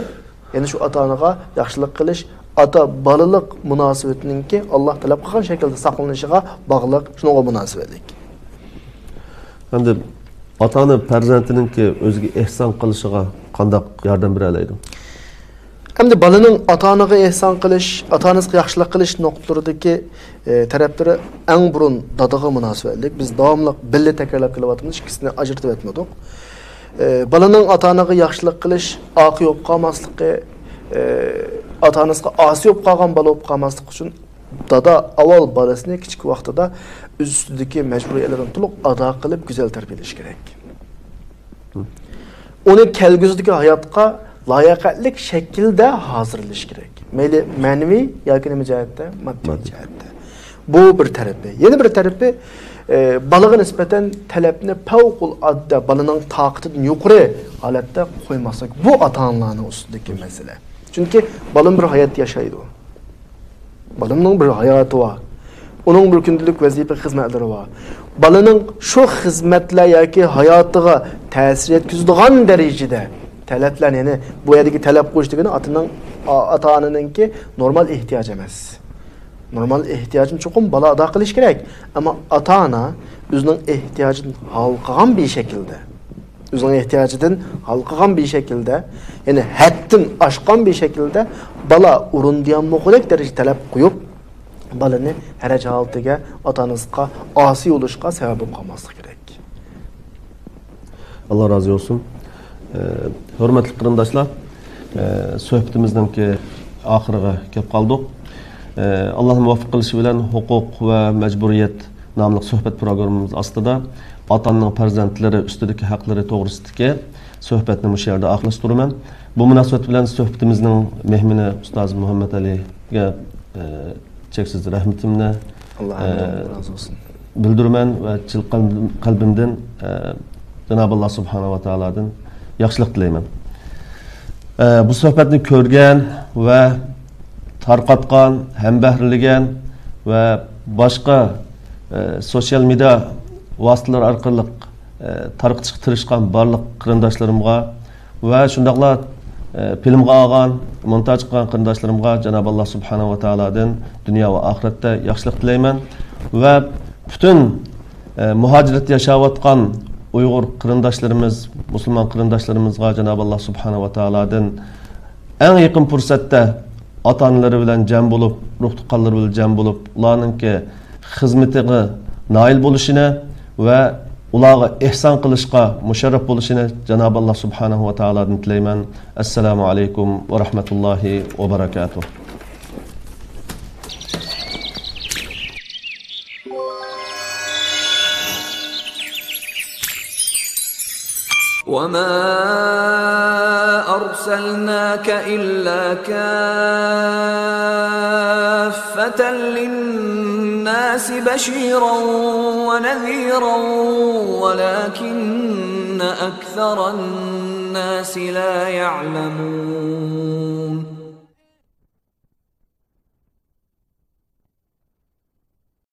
ya'ni shu ota-onaga yaxshilik qilish, ata balalik munosabatiningki Alloh talab qilgan shaklda saqlanishiga bog'liq, shunga munosabatlik. Endi ota-ona farzandininki o'ziga ehson qilishiga qanday yordam bera oladi? Hem de balının ata-onaga ehson qilish, ota-onasiga yaxshilik qilish nuqtalaridagi taraflari eng burun dadaga munosabatlik. Biz davomli birga takrorlab kelyapmiz, ikkisini ajratib etmadik. Balının ata-onaga yaxshilik qilish, oqi yo'q qolmasligi, ota-onasiga osi yo'q qolgan bola bo'lib qolmaslik uchun dada avval bolasini kichik vaqtida ustidagi majburiyatlarni to'liq ado qilib go'zal tarbiyalash kerak. Uni kelgusidagi hayotga layaqatlik şekilde hazırlaş gerek. Meyli manevi yoki nima jihatda, moddiy jihatda. Bu bir tarafi. Yeni bir tarafi balığa nisbeten talabni favqulodda balaning taqatidan yuqori holatda qo'ymasak, bu ota-onalarning ustidagi masala. Chunki balam bir hayot yashaydi. Balamning bir hayoti bor. Uning bir kundalik vazifa xizmatlari bor. Balaning shu xizmatlar yoki hayotiga ta'sir etkazadigan darajada talablar, yani bu yerdagi talab qo'yish degani ota-onaningki normal ehtiyoj emas. Normal ehtiyojini cho'qim bola ado qilish kerak, ammo ota-ona o'zining ehtiyojini hal qilgan bir shaklda, o'zining ehtiyojidan hal qilgan bir shaklda, ya'ni haddan oshgan bir shaklda bola urindiyanmoqlik darajada talab qo'yib, balani haraj holatiga, ota-onasiga osi bo'lishga sabab bo'lmaslik kerak. Alloh rozi bo'lsin. Hurmatli qarindoshlar, suhbatimizninki oxiriga kelib qoldik. Alloh muvaffaq qilishi bilan huquq va majburiyat nomli suhbat programmamiz ostida ota-onaning farzandlari ustidagi haqlari to'g'risidagi suhbatni bu yerda oxirlashtiraman. Bu munosabat bilan suhbatimizning mehmoni ustoz Muhammad Aliga cheksiz rahmatimni razı olsun bildiraman va chil qalbimdan Cenab-ı Allah Subhanahu va taoladan yaxshilik tilayman. Bu suhbatni ko'rgan va tarqatgan, hambahrilagan va boshqa sosyal media vositalar orqali tarqatishga tirishgan barliq qarindoshlarimga va shundaqla filmga olgan, montaj qilgan qarindoshlarimga Cenab-ı Allah Subhanahu va taoladan dunyo va oxiratda yaxshilik tilayman va butun muhojirat yashayotgan Uyghur qarindoshlarimiz, musulmon qarindoshlarimizga Cenab-ı Allah Subhanahu va taoladan eng yaqin fursatda ota-onalari bilan jam bo'lib, ruh tuqqanlari bilan jam bo'lib, ularningki xizmatiga nail bo'lishini va ularga ihson qilishga musharraf bo'lishini Cenab-ı Allah Subhanahu va taoladan tilayman. Assalomu alaykum va rahmatullohi va barakatuh. وما أرسلناك إلا كافة للناس بشيرا ونذيرا ولكن أكثر الناس لا يعلمون